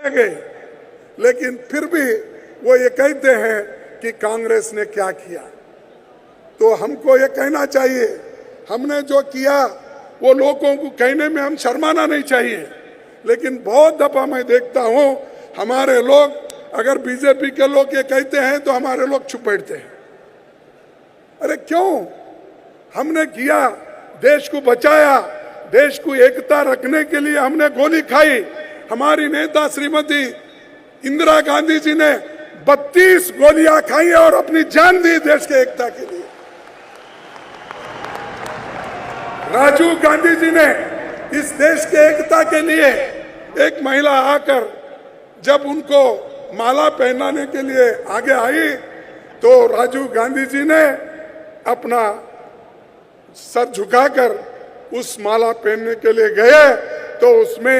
गए, लेकिन फिर भी वो ये कहते हैं कि कांग्रेस ने क्या किया। तो हमको ये कहना चाहिए, हमने जो किया वो लोगों को कहने में हम शर्माना नहीं चाहिए। लेकिन बहुत दफा मैं देखता हूं हमारे लोग, अगर बीजेपी के लोग ये कहते हैं तो हमारे लोग चुप बैठते हैं। अरे क्यों? हमने किया, देश को बचाया, देश को एकता रखने के लिए हमने गोली खाई। हमारी नेता श्रीमती इंदिरा गांधी जी ने 32 गोलियां खाई और अपनी जान दी देश के एकता के लिए। राजीव गांधी जी ने इस देश के एकता के लिए, एक महिला आकर जब उनको माला पहनाने के लिए आगे आई तो राजीव गांधी जी ने अपना सर झुकाकर उस माला पहनने के लिए गए तो उसमें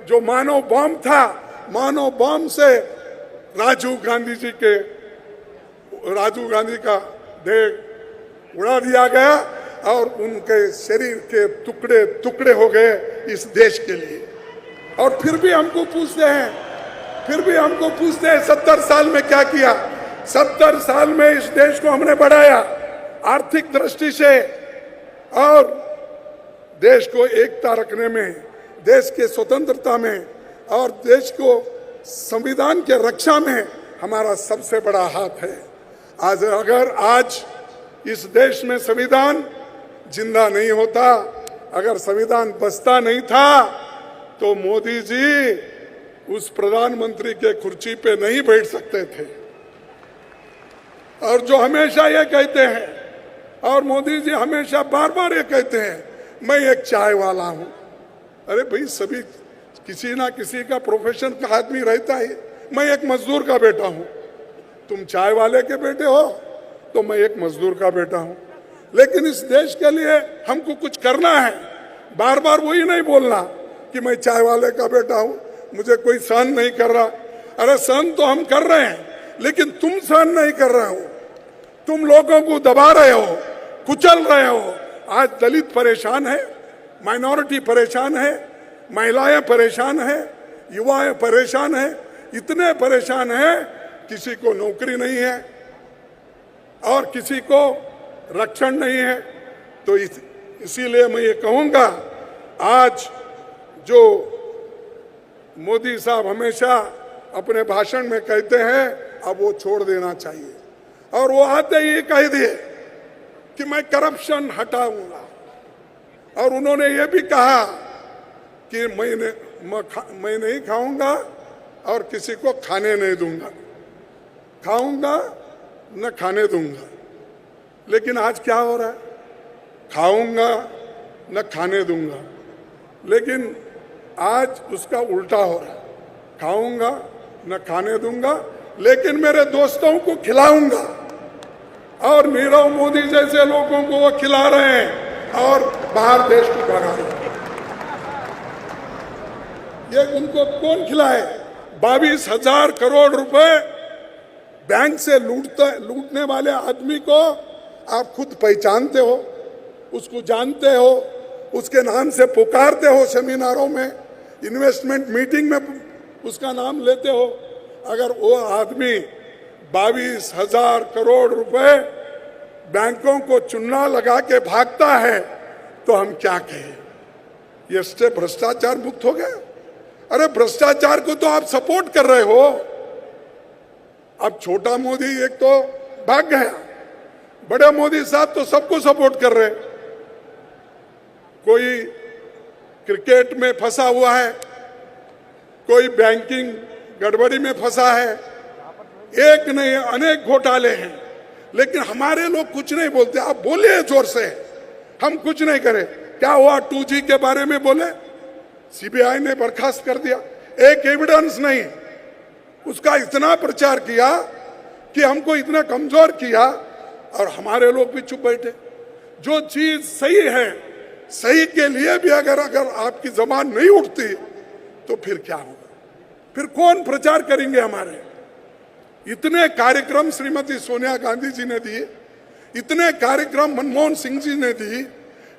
जो मानव बम था, मानव बम से राजीव गांधी का देह उड़ा दिया गया और उनके शरीर के टुकड़े टुकड़े हो गए इस देश के लिए। और फिर भी हमको पूछते हैं 70 साल में क्या किया। 70 साल में इस देश को हमने बढ़ाया आर्थिक दृष्टि से, और देश को एकता रखने में, देश के स्वतंत्रता में और देश को संविधान के रक्षा में हमारा सबसे बड़ा हाथ है। आज इस देश में संविधान जिंदा नहीं होता, अगर संविधान बचता नहीं था तो मोदी जी उस प्रधानमंत्री के कुर्सी पे नहीं बैठ सकते थे। और जो हमेशा ये कहते हैं, और मोदी जी हमेशा बार बार ये कहते हैं, मैं एक चाय वाला हूं। अरे भाई, सभी किसी ना किसी का प्रोफेशन का आदमी रहता है। मैं एक मजदूर का बेटा हूं, तुम चाय वाले के बेटे हो तो मैं एक मजदूर का बेटा हूं। लेकिन इस देश के लिए हमको कुछ करना है, बार बार वही नहीं बोलना कि मैं चाय वाले का बेटा हूं, मुझे कोई सहन नहीं कर रहा। अरे सहन तो हम कर रहे हैं, लेकिन तुम सहन नहीं कर रहे हो, तुम लोगों को दबा रहे हो, कुचल रहे हो। आज दलित परेशान है, माइनॉरिटी परेशान है, महिलाएं परेशान है, युवाएं परेशान है, इतने परेशान है, किसी को नौकरी नहीं है और किसी को रक्षण नहीं है। तो इसीलिए मैं ये कहूंगा, आज जो मोदी साहब हमेशा अपने भाषण में कहते हैं, अब वो छोड़ देना चाहिए। और वो आते ही कह दिए कि मैं करप्शन हटाऊंगा, और उन्होंने ये भी कहा कि मैं नहीं खाऊंगा और किसी को खाने नहीं दूंगा, खाऊंगा न खाने दूंगा। लेकिन आज क्या हो रहा है? खाऊंगा न खाने दूंगा, लेकिन आज उसका उल्टा हो रहा है। खाऊंगा न खाने दूंगा, लेकिन मेरे दोस्तों को खिलाऊंगा। और नीरव मोदी जैसे लोगों को वो खिला रहे हैं और बाहर देश को भगा रहे हैं। ये उनको कौन खिलाए? 22,000 करोड़ रुपए बैंक से लूटने वाले आदमी को आप खुद पहचानते हो, उसको जानते हो, उसके नाम से पुकारते हो, सेमिनारों में, इन्वेस्टमेंट मीटिंग में उसका नाम लेते हो। अगर वो आदमी 22,000 करोड़ रुपए बैंकों को चुन्ना लगा के भागता है तो हम क्या कहें? ये स्टेप भ्रष्टाचार मुक्त हो गया। अरे भ्रष्टाचार को तो आप सपोर्ट कर रहे हो। अब छोटा मोदी एक तो भाग गया, बड़े मोदी साहब तो सबको सपोर्ट कर रहे। कोई क्रिकेट में फंसा हुआ है, कोई बैंकिंग गड़बड़ी में फंसा है, एक नहीं अनेक घोटाले हैं, लेकिन हमारे लोग कुछ नहीं बोलते। आप बोलिए जोर से, हम कुछ नहीं करें। क्या हुआ? 2G के बारे में बोले, सीबीआई ने बर्खास्त कर दिया, एक एविडेंस नहीं। उसका इतना प्रचार किया कि हमको इतना कमजोर किया, और हमारे लोग भी चुप बैठे। जो चीज सही है, सही के लिए भी अगर आपकी जबान नहीं उठती तो फिर क्या होगा? फिर कौन प्रचार करेंगे हमारे? इतने कार्यक्रम श्रीमती सोनिया गांधी जी ने दिए, इतने कार्यक्रम मनमोहन सिंह जी ने दी,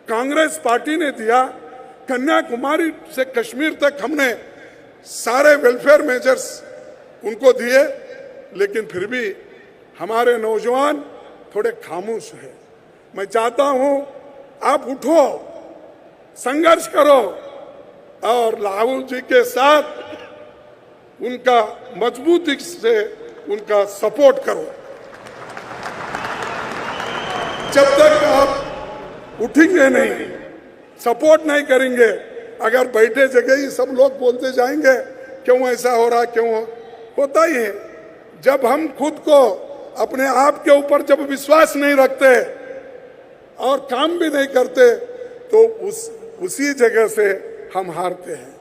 कांग्रेस पार्टी ने दिया, कन्याकुमारी से कश्मीर तक हमने सारे वेलफेयर मेजर्स उनको दिए, लेकिन फिर भी हमारे नौजवान थोड़े खामोश हैं। मैं चाहता हूं आप उठो, संघर्ष करो और राहुल जी के साथ उनका मजबूती से उनका सपोर्ट करो। जब तक आप उठेंगे नहीं, सपोर्ट नहीं करेंगे, अगर बैठे जगह ही सब लोग बोलते जाएंगे क्यों ऐसा हो रहा, क्यों होता ही है। जब हम खुद को अपने आप के ऊपर जब विश्वास नहीं रखते और काम भी नहीं करते तो उसी जगह से हम हारते हैं।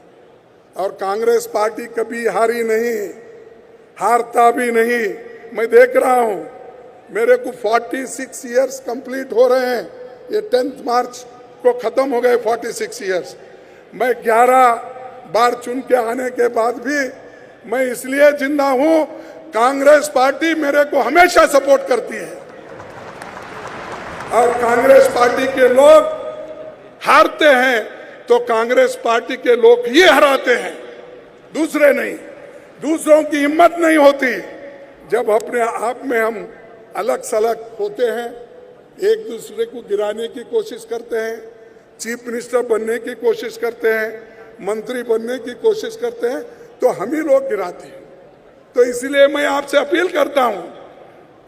और कांग्रेस पार्टी कभी हारी नहीं, हारता भी नहीं। मैं देख रहा हूं, मेरे को 46 इयर्स कंप्लीट हो रहे हैं, ये 10 मार्च को खत्म हो गए 46 इयर्स। मैं 11 बार चुन के आने के बाद भी मैं इसलिए जिंदा हूं, कांग्रेस पार्टी मेरे को हमेशा सपोर्ट करती है और कांग्रेस पार्टी के लोग हारते हैं तो कांग्रेस पार्टी के लोग ही हराते हैं, दूसरे नहीं। दूसरों की हिम्मत नहीं होती। जब अपने आप में हम अलग सलग होते हैं, एक दूसरे को गिराने की कोशिश करते हैं, चीफ मिनिस्टर बनने की कोशिश करते हैं, मंत्री बनने की कोशिश करते हैं, तो हम ही लोग गिराते हैं। तो इसलिए मैं आपसे अपील करता हूं,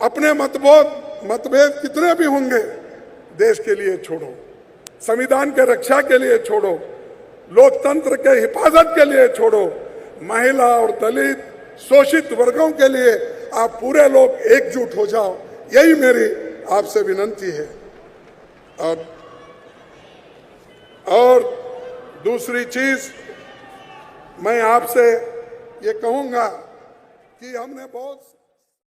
अपने मतभेद कितने भी होंगे, देश के लिए छोड़ो, संविधान के रक्षा के लिए छोड़ो, लोकतंत्र के हिफाजत के लिए छोड़ो, महिला और दलित शोषित वर्गों के लिए आप पूरे लोग एकजुट हो जाओ, यही मेरी आपसे विनती है। और दूसरी चीज मैं आपसे ये कहूंगा कि हमने बहुत